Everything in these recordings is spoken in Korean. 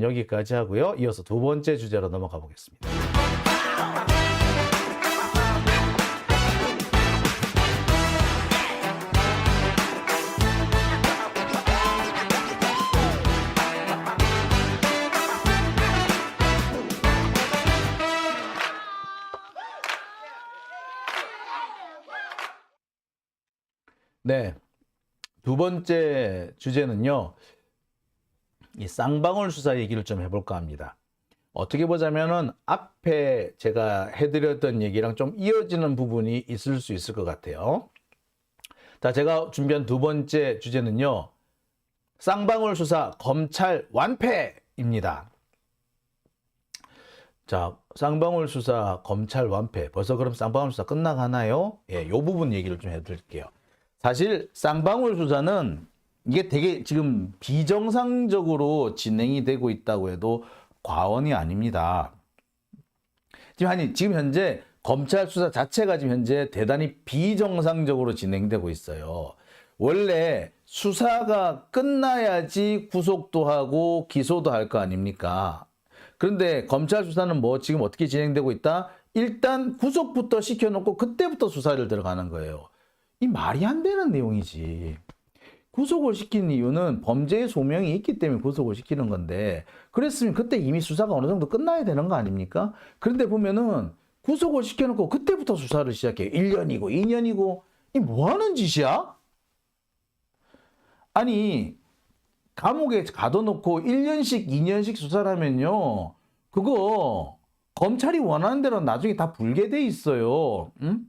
여기까지 하고요. 이어서 두 번째 주제로 넘어가 보겠습니다. 네, 두 번째 주제는요, 이 쌍방울 수사 얘기를 좀 해볼까 합니다. 어떻게 보자면은 앞에 제가 해드렸던 얘기랑 좀 이어지는 부분이 있을 수 있을 것 같아요. 자, 제가 준비한 두 번째 주제는요, 쌍방울 수사 검찰 완패입니다. 자, 쌍방울 수사 검찰 완패. 벌써 그럼 쌍방울 수사 끝나가나요? 예, 요 부분 얘기를 좀 해드릴게요. 사실 쌍방울 수사는 이게 되게 지금 비정상적으로 진행이 되고 있다고 해도 과언이 아닙니다. 지금 현재 검찰 수사 자체가 지금 현재 대단히 비정상적으로 진행되고 있어요. 원래 수사가 끝나야지 구속도 하고 기소도 할 거 아닙니까? 그런데 검찰 수사는 뭐 지금 어떻게 진행되고 있다? 일단 구속부터 시켜놓고 그때부터 수사를 들어가는 거예요. 이 말이 안 되는 내용이지. 구속을 시키는 이유는 범죄의 소명이 있기 때문에 구속을 시키는 건데, 그랬으면 그때 이미 수사가 어느 정도 끝나야 되는 거 아닙니까? 그런데 보면은 구속을 시켜놓고 그때부터 수사를 시작해요. 1년이고 2년이고 이 뭐 하는 짓이야? 아니, 감옥에 가둬놓고 1년씩 2년씩 수사를 하면요, 그거 검찰이 원하는 대로 나중에 다 불게 돼 있어요. 응?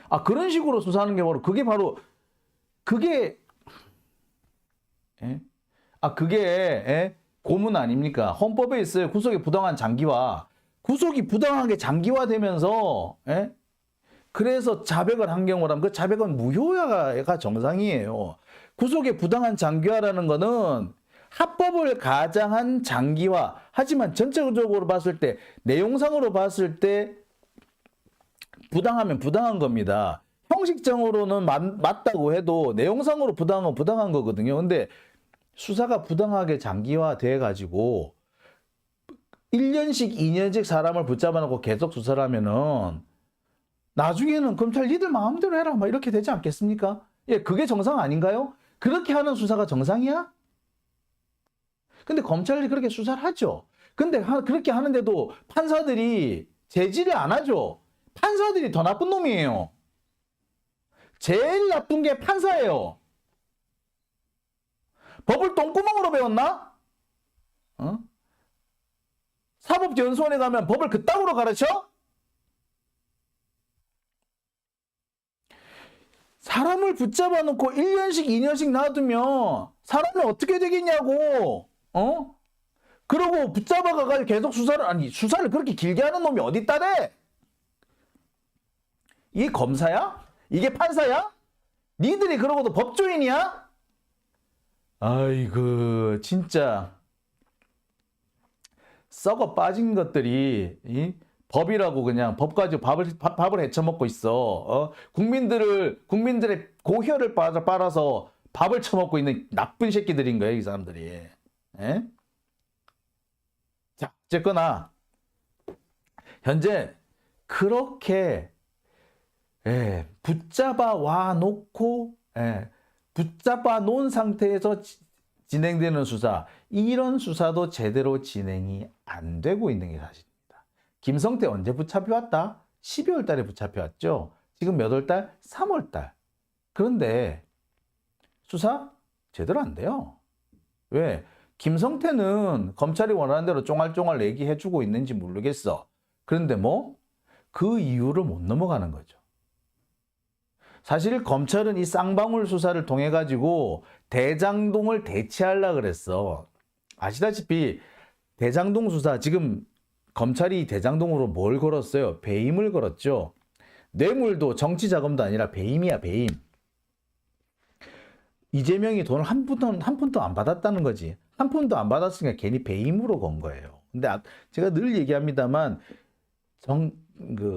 아, 그런 식으로 수사하는 게 그게 예? 그게 고문 아닙니까? 헌법에 있어요. 구속이 부당한 장기화. 구속이 부당하게 장기화되면서 그래서 자백을 한 경우라면 그 자백은 무효가 정상이에요. 구속의 부당한 장기화라는 거는 합법을 가장한 장기화. 하지만 전체적으로 봤을 때, 내용상으로 봤을 때 부당하면 부당한 겁니다. 형식적으로는 맞다고 해도 내용상으로 부당한 건 부당한 거거든요. 근데 수사가 부당하게 장기화돼 가지고 1년씩 2년씩 사람을 붙잡아 놓고 계속 수사를 하면은 나중에는 검찰 니들 마음대로 해라 막 이렇게 되지 않겠습니까? 예, 그게 정상 아닌가요? 그렇게 하는 수사가 정상이야? 근데 검찰이 그렇게 수사를 하죠. 근데 그렇게 하는데도 판사들이 제지를 안 하죠. 판사들이 더 나쁜 놈이에요. 제일 나쁜 게 판사예요. 법을 똥구멍으로 배웠나? 어? 사법연수원에 가면 법을 그따구로 가르쳐? 사람을 붙잡아 놓고 1년씩 2년씩 놔두면 사람이 어떻게 되겠냐고. 그러고 붙잡아 가가지고 계속 수사를 그렇게 길게 하는 놈이 어디 있다래? 이게 검사야? 이게 판사야? 니들이 그러고도 법조인이야? 아이고, 진짜 썩어 빠진 것들이 법이라고 그냥 법 가지고 밥을 헤쳐먹고 있어. 국민들의 고혈을 빨아서 밥을 처먹고 있는 나쁜 새끼들인 거예요, 이 사람들이. 에? 자, 어쨌거나 현재 그렇게 붙잡아 와 놓고 붙잡아 놓은 상태에서 진행되는 수사, 이런 수사도 제대로 진행이 안 되고 있는 게 사실입니다. 김성태 언제 붙잡혀왔다? 12월 달에 붙잡혀왔죠. 지금 몇 월 달? 3월 달. 그런데 수사 제대로 안 돼요. 왜? 김성태는 검찰이 원하는 대로 쫑알쫑알 얘기해주고 있는지 모르겠어. 그런데 그 이유를 못 넘어가는 거죠. 사실 검찰은 이 쌍방울 수사를 통해 가지고 대장동을 대체하려고 그랬어. 아시다시피 대장동 수사, 지금 검찰이 대장동으로 뭘 걸었어요? 배임을 걸었죠. 뇌물도 정치자금도 아니라 배임이야, 배임. 이재명이 돈을 한 푼도 안 받았다는 거지. 한 푼도 안 받았으니까 괜히 배임으로 건 거예요. 근데 제가 늘 얘기합니다만,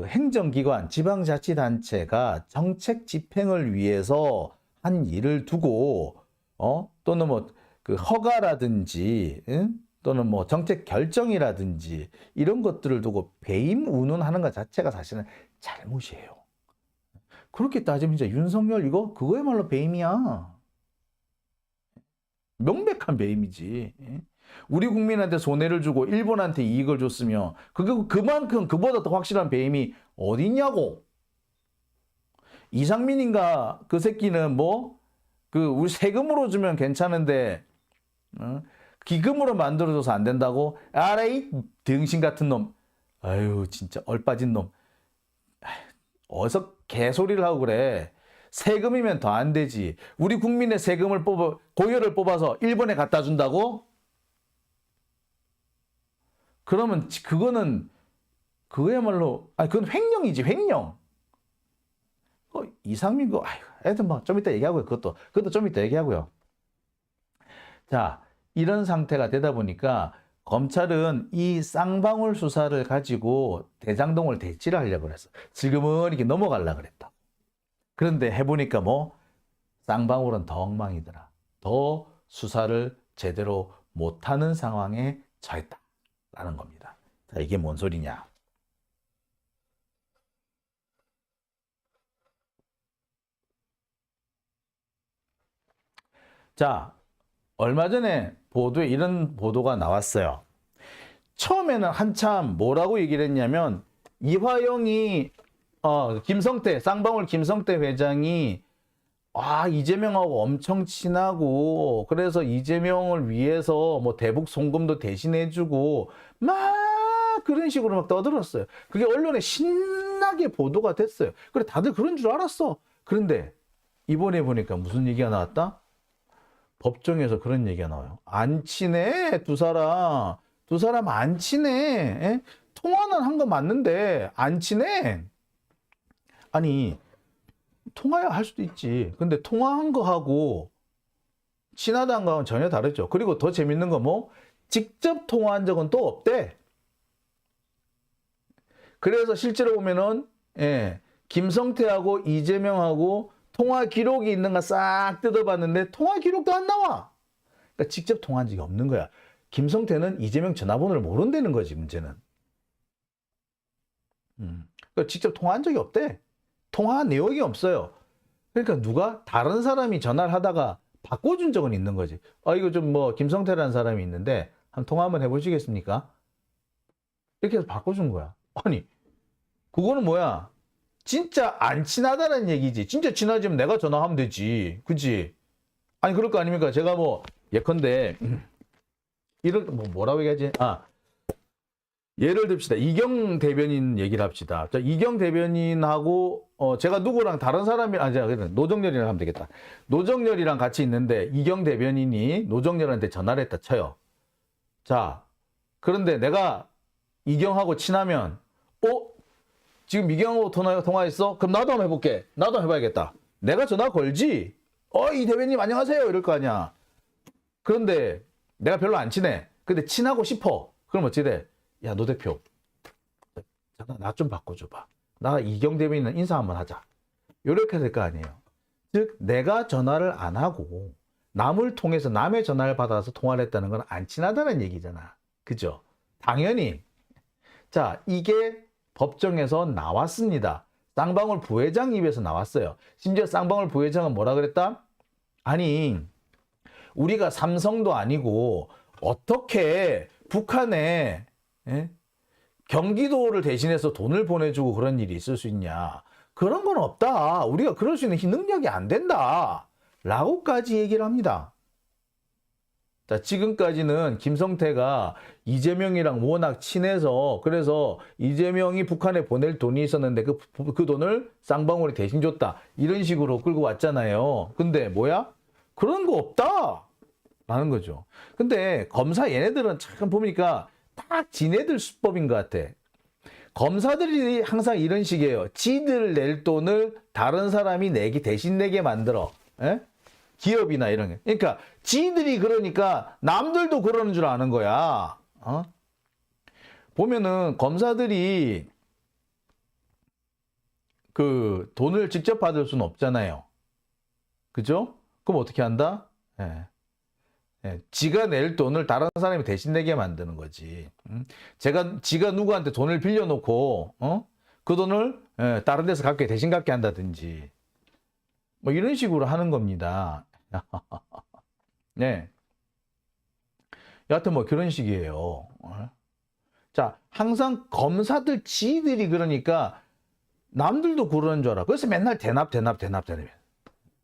행정기관, 지방자치단체가 정책 집행을 위해서 한 일을 두고, 또는 그 허가라든지, 또는 뭐 정책 결정이라든지 이런 것들을 두고 배임 운운하는 것 자체가 사실은 잘못이에요. 그렇게 따지면 이제 윤석열 이거 그거야말로 배임이야. 명백한 배임이지. 우리 국민한테 손해를 주고 일본한테 이익을 줬으며 그만큼 그보다 더 확실한 배임이 어디 있냐고. 이상민인가 그 새끼는 뭐 그 우리 세금으로 주면 괜찮은데 기금으로 만들어줘서 안 된다고? 알아 이 등신 같은 놈. 아유 진짜 얼빠진 놈. 어디서 개소리를 하고 그래. 세금이면 더 안 되지. 우리 국민의 세금을 고효를 뽑아서 일본에 갖다 준다고? 그러면 그거야말로 그건 횡령이지 횡령. 이상민 거 애들 뭐 좀 이따 얘기하고요. 그것도 좀 이따 얘기하고요. 자, 이런 상태가 되다 보니까 검찰은 이 쌍방울 수사를 가지고 대장동을 대치를 하려고 그랬어. 지금은 이렇게 넘어가려고 그랬다. 그런데 해보니까 뭐 쌍방울은 더 엉망이더라. 더 수사를 제대로 못하는 상황에 처했다라는 겁니다. 자, 이게 뭔 소리냐? 자, 얼마 전에 보도에 이런 보도가 나왔어요. 처음에는 한참 뭐라고 얘기를 했냐면 이화영이 쌍방울 김성태 회장이 이재명하고 엄청 친하고 그래서 이재명을 위해서 뭐 대북 송금도 대신해주고 막 그런 식으로 막 떠들었어요. 그게 언론에 신나게 보도가 됐어요. 그래 다들 그런 줄 알았어. 그런데 이번에 보니까 무슨 얘기가 나왔다? 법정에서 그런 얘기가 나와요. 안 친해 두 사람 안 친해. 에? 통화는 한 거 맞는데 안 친해. 아니 통화야 할 수도 있지. 근데 통화한 거하고 친하다는 거하고는 전혀 다르죠. 그리고 더 재밌는 거 뭐 직접 통화한 적은 또 없대. 그래서 실제로 보면은 김성태하고 이재명하고 통화 기록이 있는가 싹 뜯어봤는데 통화 기록도 안 나와. 그러니까 직접 통화한 적이 없는 거야. 김성태는 이재명 전화번호를 모른다는 거지 문제는. 그러니까 직접 통화한 적이 없대. 통화한 내용이 없어요. 그러니까 누가 다른 사람이 전화를 하다가 바꿔준 적은 있는 거지. 이거 좀 뭐 김성태라는 사람이 있는데 한번 통화 한번 해보시겠습니까? 이렇게 해서 바꿔준 거야. 아니 그거는 뭐야? 진짜 안 친하다는 얘기지. 진짜 친하지면 내가 전화하면 되지. 그치? 아니, 그럴 거 아닙니까? 제가 뭐, 예컨대, 뭐라고 얘기하지? 예를 듭시다. 이경 대변인 얘기를 합시다. 자, 이경 대변인하고, 제가 누구랑 다른 사람이, 노정렬이랑 하면 되겠다. 노정렬이랑 같이 있는데, 이경 대변인이 노정렬한테 전화를 했다 쳐요. 자, 그런데 내가 이경하고 친하면, 지금 이경하고 통화했어? 그럼 나도 한번 해볼게. 나도 한번 해봐야겠다. 내가 전화 걸지? 이 대변님 안녕하세요. 이럴 거 아니야. 그런데 내가 별로 안 친해. 근데 친하고 싶어. 그럼 어찌 돼? 야, 노 대표. 잠깐 나 좀 바꿔줘봐. 나 이경 대변인은 인사 한번 하자. 이렇게 될 거 아니에요. 즉 내가 전화를 안 하고 남을 통해서 남의 전화를 받아서 통화를 했다는 건 안 친하다는 얘기잖아. 그죠? 당연히. 자, 이게 법정에서 나왔습니다. 쌍방울 부회장 입에서 나왔어요. 심지어 쌍방울 부회장은 뭐라 그랬다? 아니 우리가 삼성도 아니고 어떻게 북한에 경기도를 대신해서 돈을 보내주고 그런 일이 있을 수 있냐. 그런 건 없다. 우리가 그럴 수 있는 능력이 안 된다. 라고까지 얘기를 합니다. 자, 지금까지는 김성태가 이재명이랑 워낙 친해서 그래서 이재명이 북한에 보낼 돈이 있었는데 그 돈을 쌍방울이 대신 줬다. 이런 식으로 끌고 왔잖아요. 근데 뭐야? 그런 거 없다. 라는 거죠. 근데 검사 얘네들은 잠깐 보니까 딱 지네들 수법인 것 같아. 검사들이 항상 이런 식이에요. 지들 낼 돈을 다른 사람이 대신 내게 만들어. 기업이나 이런 게. 그러니까 지들이 그러니까 남들도 그러는 줄 아는 거야. 보면은 검사들이 그 돈을 직접 받을 수는 없잖아요. 그죠? 그럼 어떻게 한다? 예, 지가 낼 돈을 다른 사람이 대신 내게 만드는 거지. 지가 누구한테 돈을 빌려놓고, 그 돈을 다른 데서 갚게, 대신 갚게 한다든지. 뭐 이런 식으로 하는 겁니다. 네. 여하튼 뭐 그런 식이에요. 자, 항상 검사들 지들이 그러니까 남들도 그러는 줄 알아. 그래서 맨날 대납.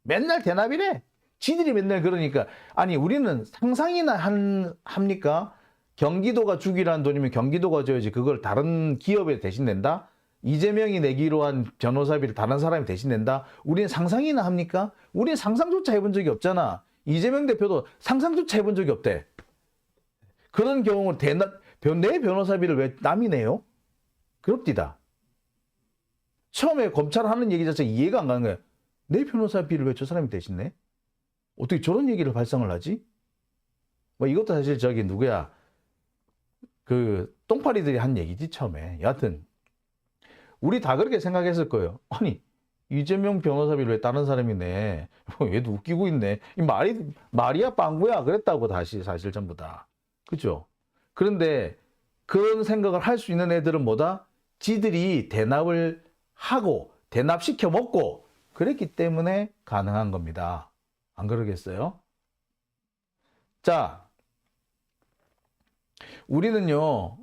맨날 대납이래. 지들이 맨날 그러니까. 아니, 우리는 상상이나 합니까? 경기도가 주기로 한 돈이면 경기도가 줘야지. 그걸 다른 기업에 대신 낸다? 이재명이 내기로 한 변호사비를 다른 사람이 대신 낸다? 우리는 상상이나 합니까? 우리는 상상조차 해본 적이 없잖아. 이재명 대표도 상상조차 해본 적이 없대. 그런 경우는 내 변호사비를 왜 남이 내요? 그럽디다. 처음에 검찰 하는 얘기 자체가 이해가 안 가는 거야. 내 변호사비를 왜 저 사람이 대신 내? 어떻게 저런 얘기를 발상을 하지? 뭐 이것도 사실 저기 누구야? 그 똥파리들이 한 얘기지 처음에. 여하튼 우리 다 그렇게 생각했을 거예요. 아니 이재명 변호사비를 왜 다른 사람이 내? 얘도 웃기고 있네. 이 말이야 빵구야 그랬다고 다시 사실 전부 다. 그죠? 그런데 그런 생각을 할 수 있는 애들은 뭐다? 지들이 대납을 하고 대납시켜 먹고 그랬기 때문에 가능한 겁니다. 안 그러겠어요? 자, 우리는요,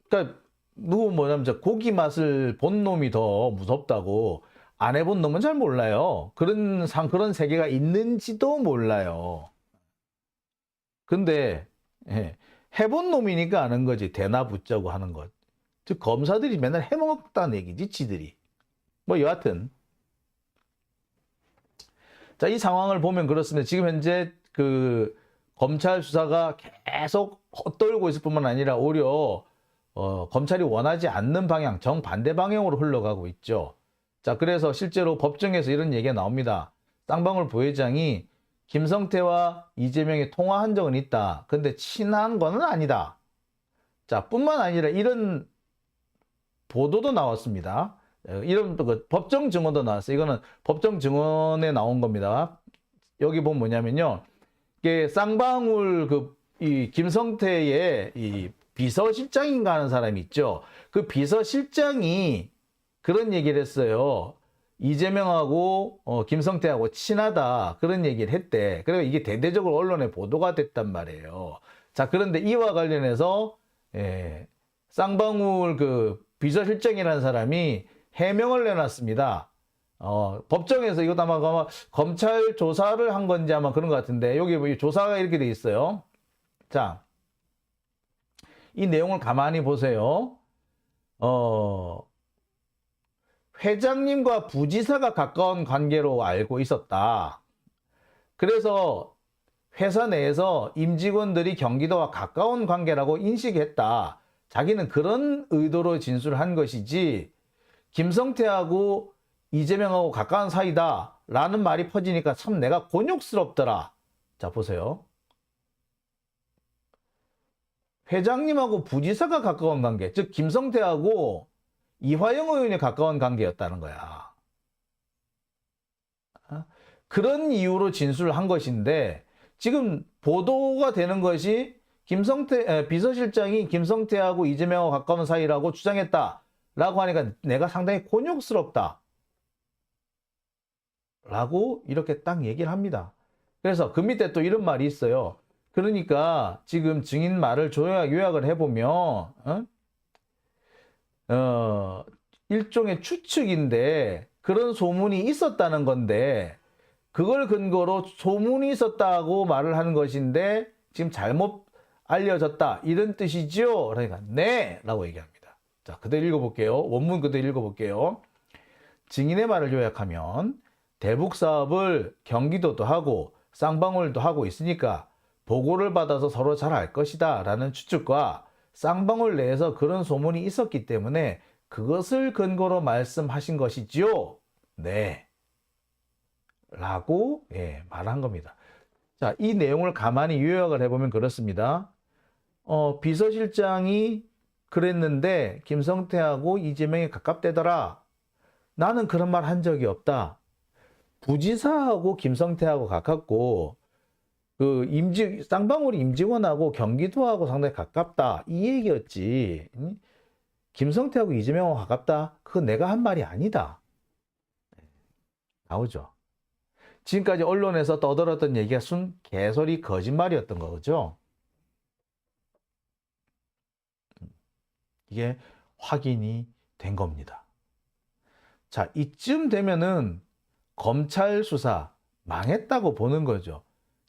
그러니까 누구 뭐냐면 고기 맛을 본 놈이 더 무섭다고 안 해본 놈은 잘 몰라요. 그런 세계가 있는지도 몰라요. 근데 해본 놈이니까 아는 거지. 대나 붙자고 하는 것. 즉 검사들이 맨날 해먹었다는 얘기지 지들이. 뭐 여하튼 자, 이 상황을 보면 그렇습니다. 지금 현재 그 검찰 수사가 계속 헛돌고 있을 뿐만 아니라 오히려 검찰이 원하지 않는 방향, 정반대 방향으로 흘러가고 있죠. 자, 그래서 실제로 법정에서 이런 얘기가 나옵니다. 쌍방울 부회장이 김성태와 이재명이 통화한 적은 있다. 근데 친한 거는 아니다. 자, 뿐만 아니라 이런 보도도 나왔습니다. 이런 그 법정 증언도 나왔어요. 이거는 법정 증언에 나온 겁니다. 여기 보면 뭐냐면요. 이게 쌍방울 이 김성태의 이 비서실장인가 하는 사람이 있죠. 그 비서실장이 그런 얘기를 했어요. 이재명하고 김성태하고 친하다 그런 얘기를 했대. 그리고 이게 대대적으로 언론에 보도가 됐단 말이에요. 자, 그런데 이와 관련해서 쌍방울 그 비서실장이라는 사람이 해명을 내놨습니다. 법정에서 이것도 아마 검찰 조사를 한 건지 아마 그런 것 같은데 여기 뭐 조사가 이렇게 돼 있어요. 자, 이 내용을 가만히 보세요. 회장님과 부지사가 가까운 관계로 알고 있었다. 그래서 회사 내에서 임직원들이 경기도와 가까운 관계라고 인식했다. 자기는 그런 의도로 진술한 것이지 김성태하고 이재명하고 가까운 사이다 라는 말이 퍼지니까 참 내가 곤욕스럽더라. 자, 보세요. 회장님하고 부지사가 가까운 관계, 즉 김성태하고 이화영 의원이 가까운 관계였다는 거야. 그런 이유로 진술을 한 것인데 지금 보도가 되는 것이 비서실장이 김성태하고 이재명하고 가까운 사이라고 주장했다라고 하니까 내가 상당히 곤욕스럽다 라고 이렇게 딱 얘기를 합니다. 그래서 그 밑에 또 이런 말이 있어요. 그러니까 지금 증인 말을 요약을 해보면 일종의 추측인데 그런 소문이 있었다는 건데 그걸 근거로 소문이 있었다고 말을 하는 것인데 지금 잘못 알려졌다 이런 뜻이죠. 그러니까 네 라고 얘기합니다. 자, 그대로 읽어볼게요. 원문 그대로 읽어볼게요. 증인의 말을 요약하면 대북 사업을 경기도도 하고 쌍방울도 하고 있으니까 보고를 받아서 서로 잘 알 것이다 라는 추측과 쌍방울 내에서 그런 소문이 있었기 때문에 그것을 근거로 말씀하신 것이지요. 네. 라고 말한 겁니다. 자, 이 내용을 가만히 요약을 해보면 그렇습니다. 비서실장이 그랬는데 김성태하고 이재명이 가깝대더라. 나는 그런 말 한 적이 없다. 부지사하고 김성태하고 가깝고 쌍방울이 임직원하고 경기도하고 상당히 가깝다. 이 얘기였지. 김성태하고 이재명하고 가깝다. 그건 내가 한 말이 아니다. 나오죠. 지금까지 언론에서 떠들었던 얘기가 순 개소리 거짓말이었던 거죠. 이게 확인이 된 겁니다. 자, 이쯤 되면은 검찰 수사 망했다고 보는 거죠.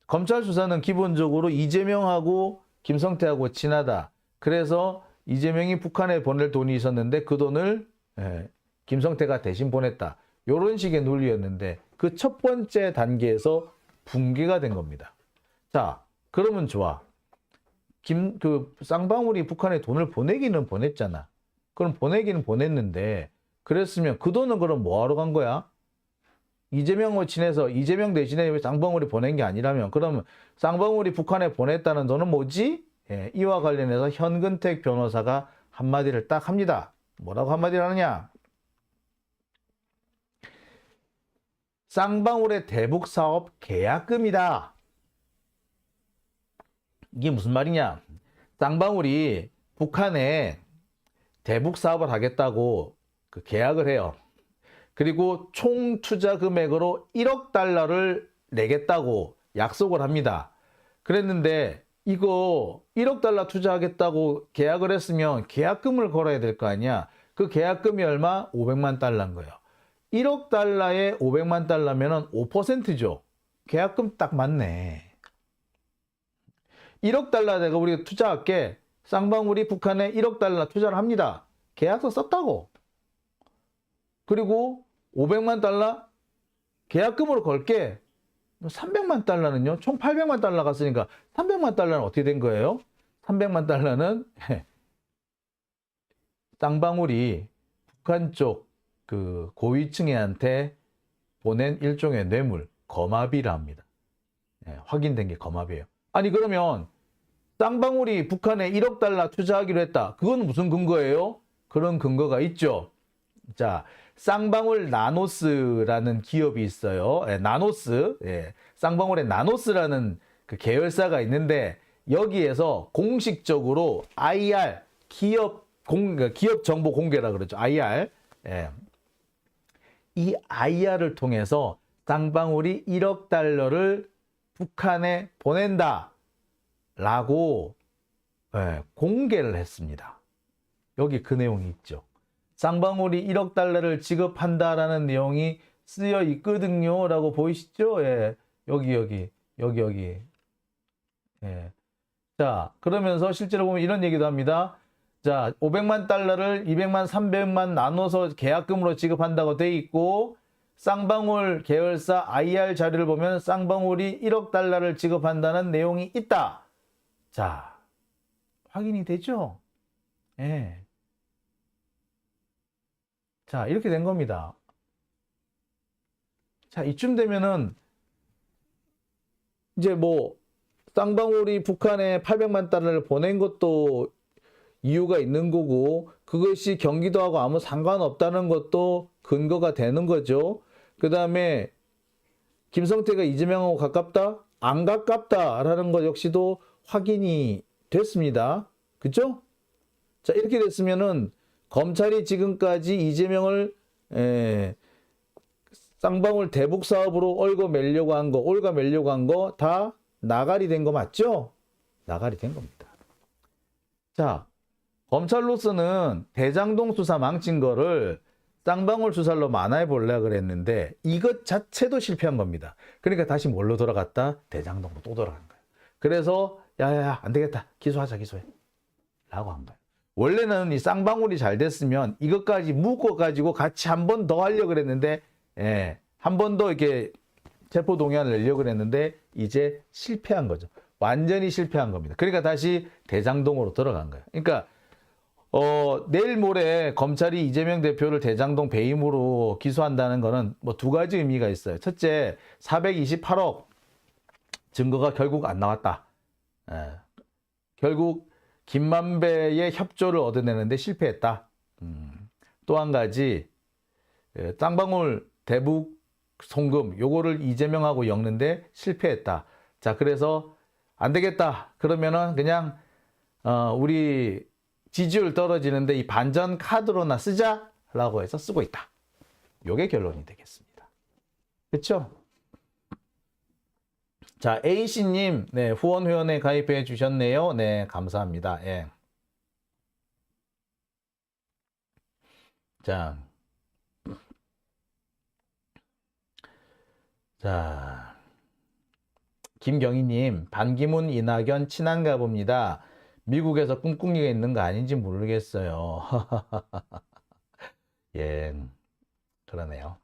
검찰 수사는 기본적으로 이재명하고 김성태하고 친하다. 그래서 이재명이 북한에 보낼 돈이 있었는데 그 돈을 김성태가 대신 보냈다. 이런 식의 논리였는데 그 첫 번째 단계에서 붕괴가 된 겁니다. 자, 그러면 좋아. 쌍방울이 북한에 돈을 보내기는 보냈잖아. 그럼 보내기는 보냈는데 그랬으면 그 돈은 그럼 뭐하러 간 거야? 이재명하고 친해서 이재명 대신에 쌍방울이 보낸 게 아니라면 그러면 쌍방울이 북한에 보냈다는 돈은 뭐지? 이와 관련해서 현근택 변호사가 한마디를 딱 합니다. 뭐라고 한마디를 하느냐? 쌍방울의 대북 사업 계약금이다. 이게 무슨 말이냐? 쌍방울이 북한에 대북 사업을 하겠다고 그 계약을 해요. 그리고 총 투자 금액으로 1억 달러를 내겠다고 약속을 합니다. 그랬는데 이거 1억 달러 투자하겠다고 계약을 했으면 계약금을 걸어야 될 거 아니야. 그 계약금이 얼마? 500만 달러인 거예요. 1억 달러에 500만 달러면 5%죠. 계약금 딱 맞네. 1억 달러 내가 우리가 투자할게. 쌍방울이 북한에 1억 달러 투자를 합니다. 계약서 썼다고. 그리고 500만 달러 계약금으로 걸게. 300만 달러는요. 총 800만 달러 갔으니까 300만 달러는 어떻게 된 거예요? 300만 달러는 쌍방울이 북한 쪽 그 고위층애한테 보낸 일종의 뇌물, 거마비라 합니다. 확인된 게 거마비예요. 아니 그러면 쌍방울이 북한에 1억 달러 투자하기로 했다. 그건 무슨 근거예요? 그런 근거가 있죠. 자, 쌍방울 나노스라는 기업이 있어요. 나노스. 쌍방울의 나노스라는 그 계열사가 있는데 여기에서 공식적으로 IR 기업 정보 공개라 그러죠. IR. 이 IR을 통해서 쌍방울이 1억 달러를 북한에 보낸다 라고 공개를 했습니다. 여기 그 내용이 있죠. 쌍방울이 1억 달러를 지급한다라는 내용이 쓰여 있거든요 라고 보이시죠? 여기. 자, 그러면서 실제로 보면 이런 얘기도 합니다. 자, 500만 달러를 200만, 300만 나눠서 계약금으로 지급한다고 돼 있고 쌍방울 계열사 IR 자료를 보면 쌍방울이 1억 달러를 지급한다는 내용이 있다. 자, 확인이 되죠? 자, 이렇게 된 겁니다. 자, 이쯤 되면은 이제 뭐 쌍방울이 북한에 800만 달러를 보낸 것도 이유가 있는 거고 그것이 경기도하고 아무 상관없다는 것도 근거가 되는 거죠. 그 다음에 김성태가 이재명하고 가깝다? 안 가깝다라는 것 역시도 확인이 됐습니다. 그죠? 자, 이렇게 됐으면은 검찰이 지금까지 이재명을 쌍방울 대북 사업으로 올가매려고 한 거 다 나가리 된 거 맞죠? 나가리 된 겁니다. 자, 검찰로서는 대장동 수사 망친 거를 쌍방울 수사로 만회해 보려고 그랬는데 이것 자체도 실패한 겁니다. 그러니까 다시 뭘로 돌아갔다? 대장동으로 또 돌아간 거예요. 그래서 야야야 안 되겠다. 기소하자 기소해. 라고 한 거예요. 원래는 이 쌍방울이 잘 됐으면 이것까지 묶어가지고 같이 한 번 더 하려고 그랬는데 한 번 더 이렇게 체포 동의안을 내려고 그랬는데 이제 실패한 거죠. 완전히 실패한 겁니다. 그러니까 다시 대장동으로 들어간 거예요. 그러니까 내일 모레 검찰이 이재명 대표를 대장동 배임으로 기소한다는 거는 뭐 두 가지 의미가 있어요. 첫째, 428억 증거가 결국 안 나왔다. 결국 김만배의 협조를 얻어내는데 실패했다. 또 한 가지, 쌍방울 대북 송금 요거를 이재명하고 엮는데 실패했다. 자, 그래서 안 되겠다. 그러면은 그냥 우리 지지율 떨어지는데 이 반전 카드로나 쓰자라고 해서 쓰고 있다. 요게 결론이 되겠습니다. 그렇죠? 자, A씨님, 네, 후원 회원에 가입해 주셨네요. 네, 감사합니다. 예. 자, 자, 김경희님, 반기문, 이낙연 친한가 봅니다. 미국에서 꿍꿍이가 있는 거 아닌지 모르겠어요. 예, 그러네요.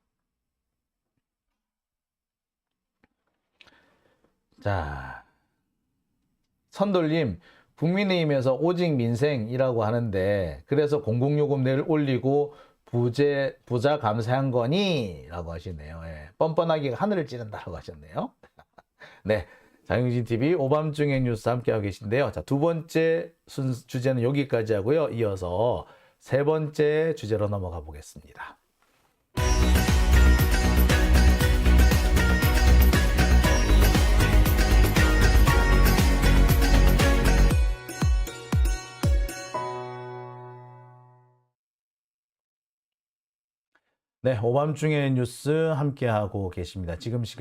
자, 선돌님, 국민의힘에서 오직 민생이라고 하는데, 그래서 공공요금 내일 올리고 부자 감세한 거니? 라고 하시네요. 예, 뻔뻔하게 하늘을 찌른다라고 하셨네요. 네. 장영진 TV 오밤중의 뉴스 함께하고 계신데요. 자, 두 번째 주제는 여기까지 하고요. 이어서 세 번째 주제로 넘어가 보겠습니다. 네, 오밤중의 뉴스 함께하고 계십니다. 지금 시간